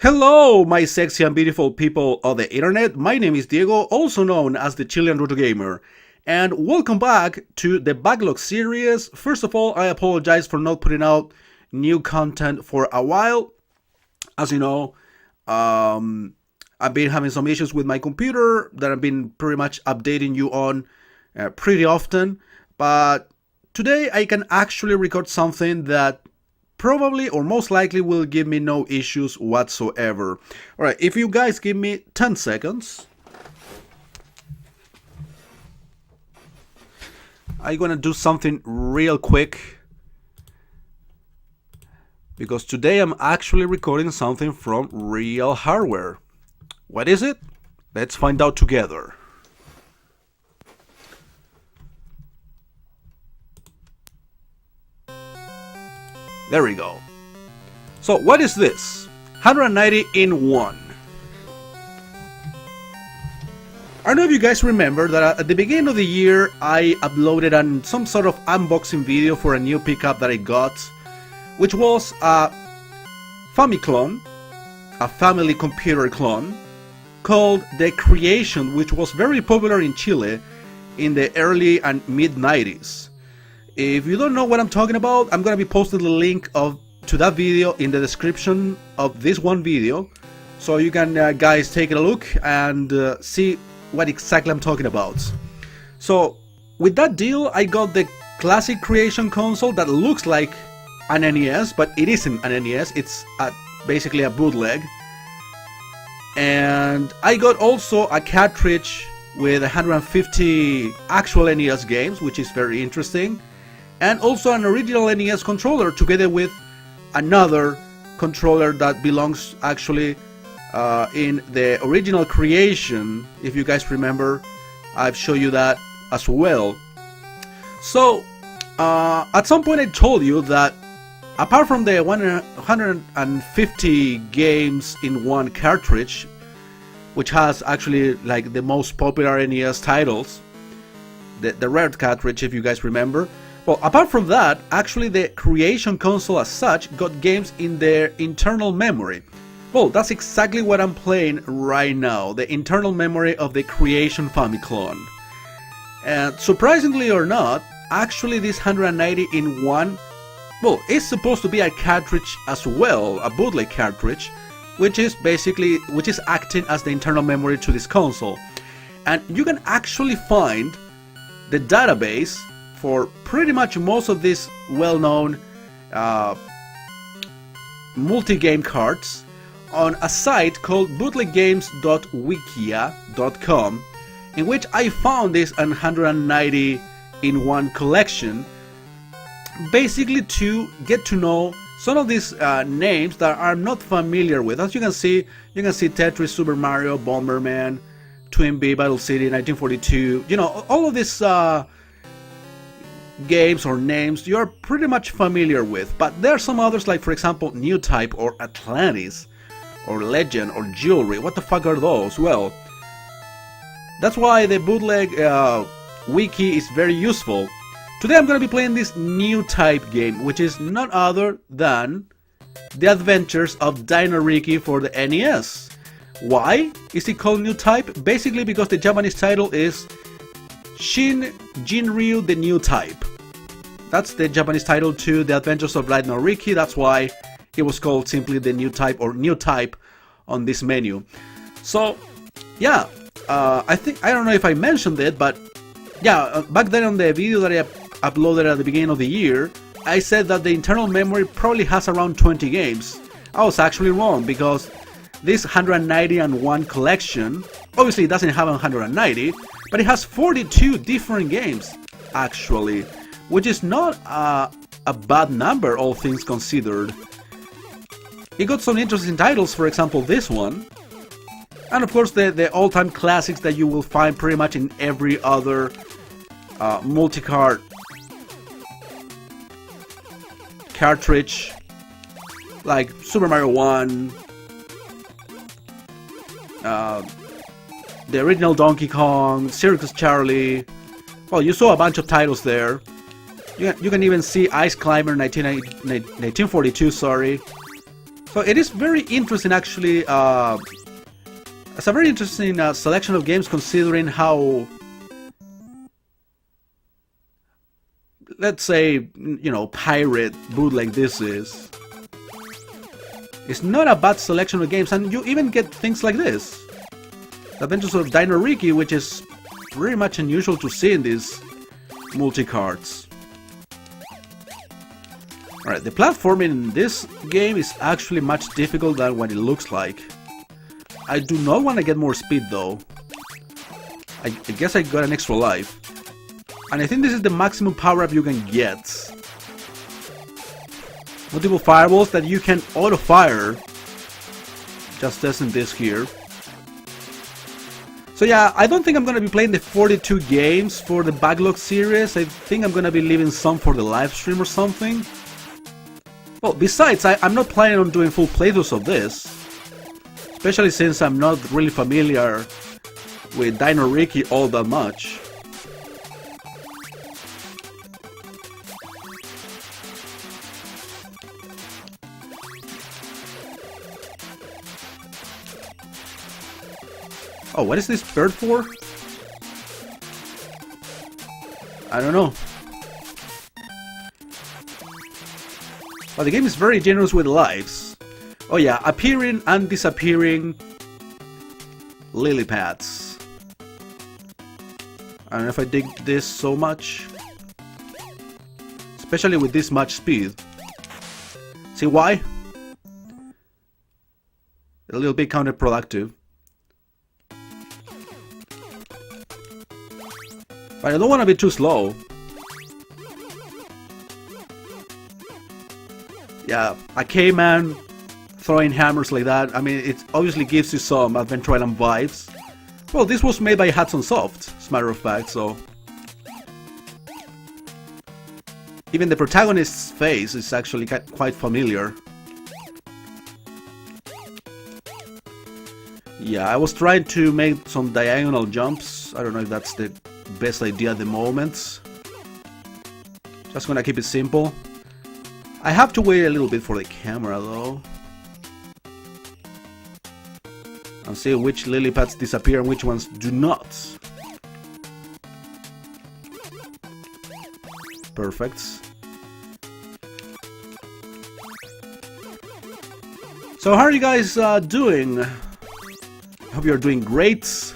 Hello, my sexy and beautiful people of the internet. My name is Diego, also known as the Chilean Roto Gamer, and welcome back to the Backlog series. First of all, I apologize for not putting out new content for a while. As you know, I've been having some issues with my computer that I've been pretty much updating you on pretty often, but today I can actually record something that probably or most likely will give me no issues whatsoever. Alright, if you guys give me 10 seconds, I'm gonna do something real quick, because today I'm actually recording something from real hardware. What is it? Let's find out together. There we go. So what is this? 190 in 1. I don't know if you guys remember that at the beginning of the year I uploaded some sort of unboxing video for a new pickup that I got, which was a Famiclone, a family computer clone, called The Creation, which was very popular in Chile in the early and mid 90s. If you don't know what I'm talking about, I'm gonna be posting the link to that video in the description of this one video, so you can guys take a look and see what exactly I'm talking about. So with that deal, I got the classic Creation console that looks like an NES, but it isn't an NES. It's basically a bootleg. And I got also a cartridge with 150 actual NES games, which is very interesting. And also an original NES controller together with another controller that belongs actually in the original Creation. If you guys remember, I've shown you that as well. So at some point I told you that apart from the 150 games in one cartridge, which has actually like the most popular NES titles, the rare cartridge if you guys remember, well, apart from that, actually the Creation console as such got games in their internal memory. Well, that's exactly what I'm playing right now, the internal memory of the Creation Famiclone. And surprisingly or not, actually this 190 in 1, well, it's supposed to be a cartridge as well, a bootleg cartridge, which is acting as the internal memory to this console. And you can actually find the database for pretty much most of these well-known multi-game cards on a site called bootleggames.wikia.com, in which I found this 190 in 1 collection, basically to get to know some of these names that I'm not familiar with. As you can see Tetris, Super Mario, Bomberman, Twin Battle City, 1942, you know, all of these games or names you're pretty much familiar with, but there are some others, like for example New Type or Atlantis or Legend or Jewelry. What the fuck are those? Well, that's why the bootleg wiki is very useful. Today I'm gonna be playing this New Type game, which is none other than the adventures of Dino Riki for the NES. Why is it called New Type? Basically because the Japanese title is Shin Jinryu the New Type. That's the Japanese title to The Adventures of Dino Riki. That's why it was called simply the New Type or New Type on this menu. So yeah, I don't know if I mentioned it, but yeah, back then on the video that I uploaded at the beginning of the year, I said that the internal memory probably has around 20 games. I was actually wrong, because this 190 and 1 collection obviously it doesn't have 190, but it has 42 different games actually, which is not a bad number, all things considered. It got some interesting titles, for example this one, and of course the all-time classics that you will find pretty much in every other multi-card cartridge, like Super Mario 1, the original Donkey Kong, Circus Charlie. Well, you saw a bunch of titles there. You can even see Ice Climber 1942, sorry. So it is very interesting actually. It's a very interesting selection of games considering how, let's say, you know, pirate bootleg this is. It's not a bad selection of games, and you even get things like this. The Adventures of Dino Riki, which is very much unusual to see in these multi-cards. Alright, the platforming in this game is actually much difficult than what it looks like. I do not want to get more speed though. I guess I got an extra life. And I think this is the maximum power-up you can get. Multiple fireballs that you can auto-fire. Just testing this here. So yeah, I don't think I'm gonna be playing the 42 games for the Backlog series. I think I'm gonna be leaving some for the live stream or something. Well, besides, I'm not planning on doing full playthroughs of this. Especially since I'm not really familiar with Dino Riki all that much. Oh, what is this bird for? I don't know. But the game is very generous with lives. Oh yeah, appearing and disappearing lily pads. I don't know if I dig this so much. Especially with this much speed. See why? A little bit counterproductive. But I don't want to be too slow. Yeah, a caveman throwing hammers like that, I mean, it obviously gives you some Adventure Island vibes. Well, this was made by Hudson Soft, as a matter of fact, so... Even the protagonist's face is actually quite familiar. Yeah, I was trying to make some diagonal jumps. I don't know if that's the best idea at the moment. Just gonna keep it simple. I have to wait a little bit for the camera though. And see which lily pads disappear and which ones do not. Perfect. So how are you guys doing? Hope you're doing great.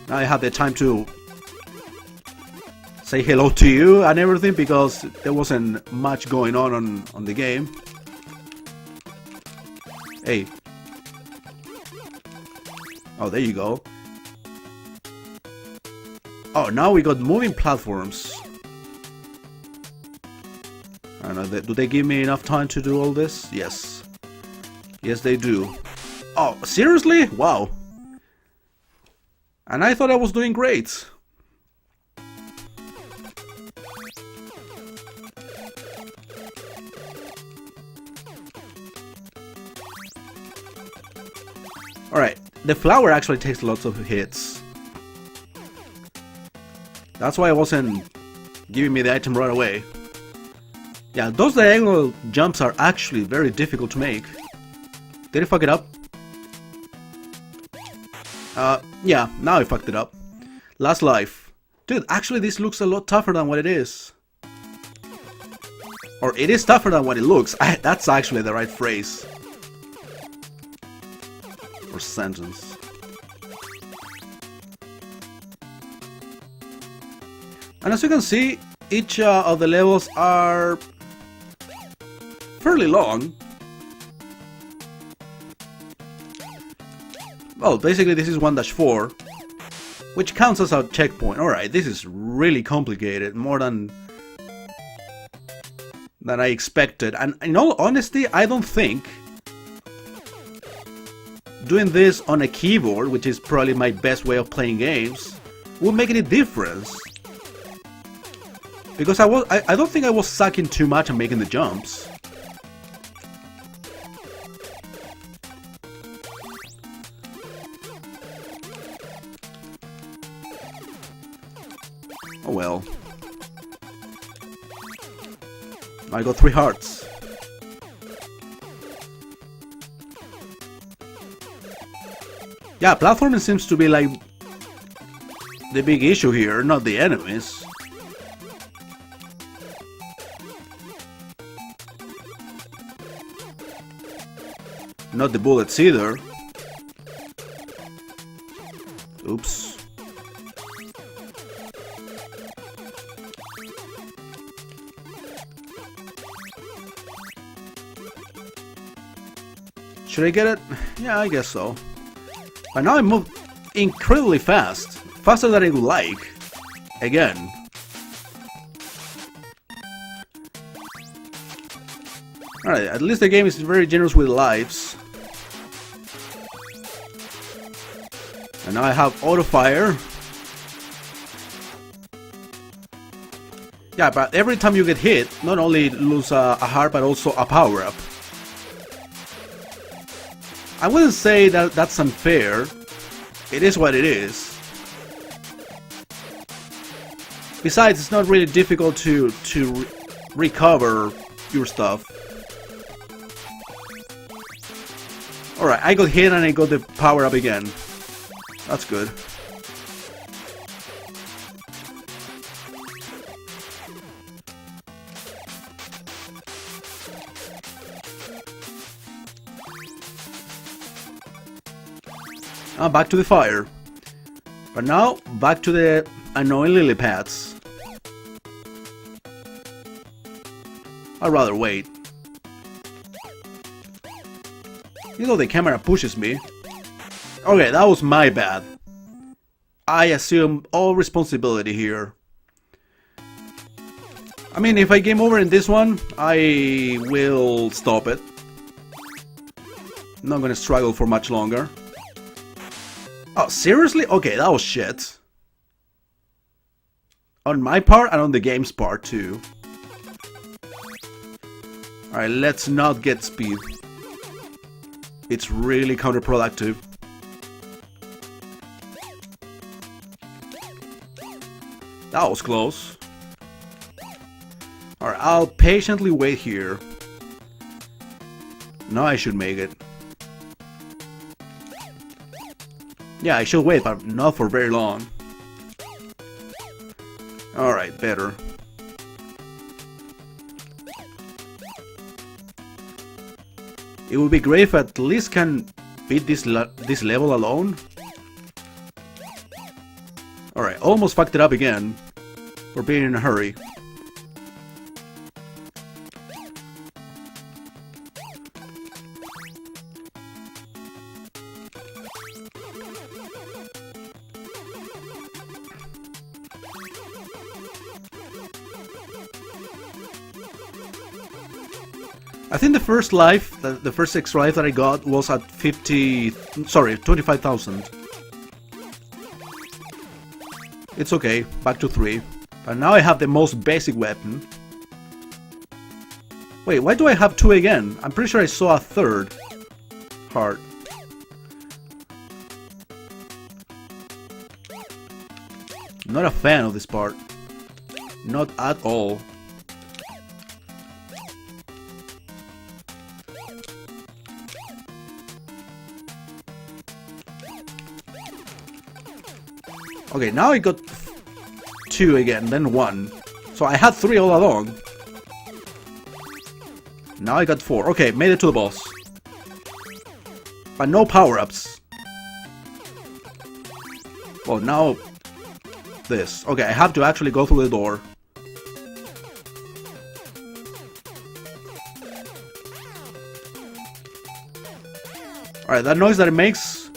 Now I have the time to say hello to you and everything because there wasn't much going on the game. Hey. Oh, there you go. Oh, now we got moving platforms. I don't know, do they give me enough time to do all this? Yes. Yes, they do. Oh, seriously? Wow. And I thought I was doing great. Alright, the flower actually takes lots of hits. That's why I wasn't giving me the item right away. Yeah, those diagonal jumps are actually very difficult to make. Did I fuck it up? Yeah, now I fucked it up. Last life. Dude, actually this looks a lot tougher than what it is. Or it is tougher than what it looks. That's actually the right phrase. Or sentence. And as you can see, each of the levels are fairly long. Well, basically this is 1-4, which counts as a checkpoint. Alright, this is really complicated, more than I expected. And in all honesty, I don't think doing this on a keyboard, which is probably my best way of playing games, will make any difference. Because I don't think I was sucking too much and making the jumps. Oh well. I got 3 hearts. Yeah, platforming seems to be like the big issue here, not the enemies. Not the bullets either. Oops. Should I get it? Yeah, I guess so. But now I move incredibly fast. Faster than I would like. Again. Alright, at least the game is very generous with lives. And now I have auto fire. Yeah, but every time you get hit, not only lose a heart, but also a power-up. I wouldn't say that that's unfair. It is what it is. Besides, it's not really difficult to recover your stuff. Alright, I got hit and I got the power-up again. That's good. Back to the fire. But now, back to the annoying lily pads. I'd rather wait. You know the camera pushes me. Okay, that was my bad. I assume all responsibility here. I mean, if I game over in this one, I will stop it. Not gonna struggle for much longer. Oh, seriously? Okay, that was shit. On my part and on the game's part too. Alright, let's not get speed. It's really counterproductive. That was close. Alright, I'll patiently wait here. Now I should make it. Yeah, I should wait, but not for very long. Alright, better. It would be great if I at least can beat this level alone. Alright, almost fucked it up again. For being in a hurry. I think the first life, the first 6 life that I got was at 25,000. It's okay, back to 3. But now I have the most basic weapon. Wait, why do I have 2 again? I'm pretty sure I saw a 3rd heart. Not a fan of this part. Not at all. Okay, now I got 2 again, then 1. So I had 3 all along. Now I got 4. Okay, made it to the boss. But no power-ups. Well, now... this. Okay, I have to actually go through the door. Alright, that noise that it makes...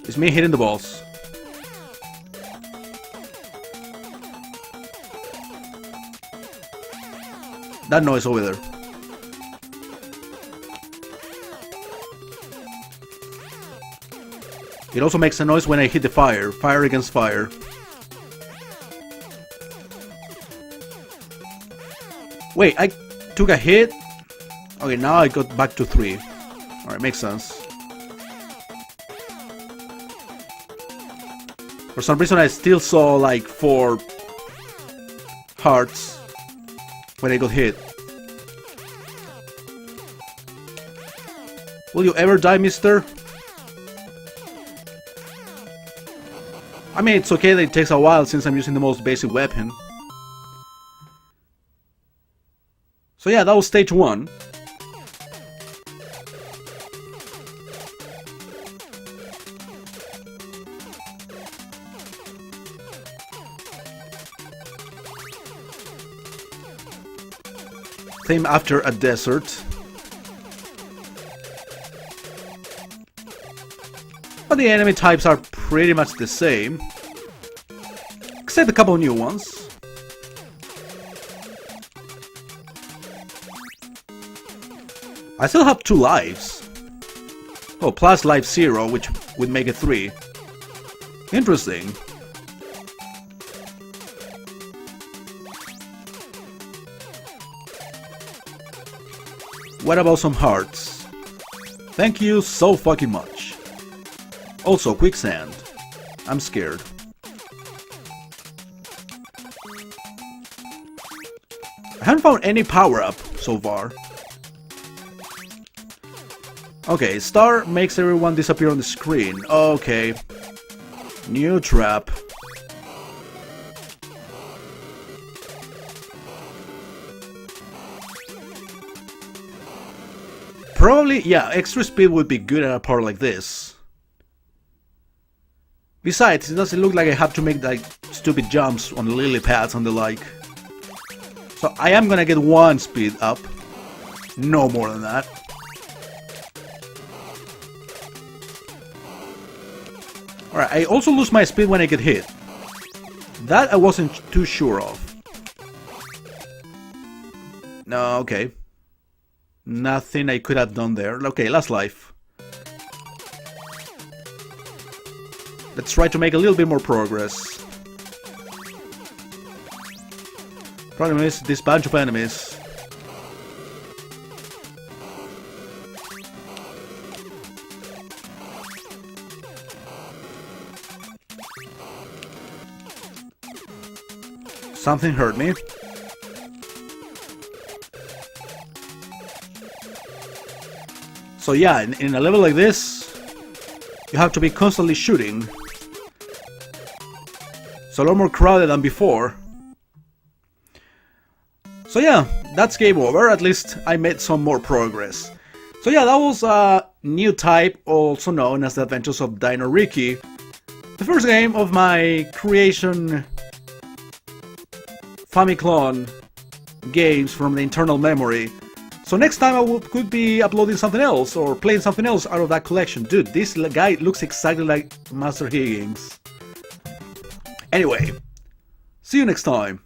is me hitting the balls. That noise over there. It also makes a noise when I hit the fire. Fire against fire. Wait, I took a hit? Okay, now I got back to 3. Alright, makes sense. For some reason I still saw like 4 hearts when I got hit. Will you ever die, mister? I mean, it's okay that it takes a while since I'm using the most basic weapon. So yeah, that was stage 1. Theme after a desert. But the enemy types are pretty much the same, except a couple of new ones. I still have 2 lives. Oh, plus life 0, which would make it 3. Interesting. What about some hearts? Thank you so fucking much. Also, quicksand. I'm scared. I haven't found any power-up so far. Okay, star makes everyone disappear on the screen. Okay. New trap. Probably, yeah, extra speed would be good at a part like this. Besides, it doesn't look like I have to make like stupid jumps on lily pads and the like. So I am gonna get 1 speed up. No more than that. Alright, I also lose my speed when I get hit. That I wasn't too sure of. No, okay. Nothing I could have done there. Okay, last life. Let's try to make a little bit more progress. Problem is this bunch of enemies. Something hurt me. So yeah, in a level like this, you have to be constantly shooting. So a lot more crowded than before. So yeah, that's game over. At least I made some more progress. So yeah, that was a new type, also known as the Adventures of Dino Riki. The first game of my creation Famiclone games from the internal memory. So next time I could be uploading something else or playing something else out of that collection. Dude, this guy looks exactly like Master Higgins. Anyway, see you next time.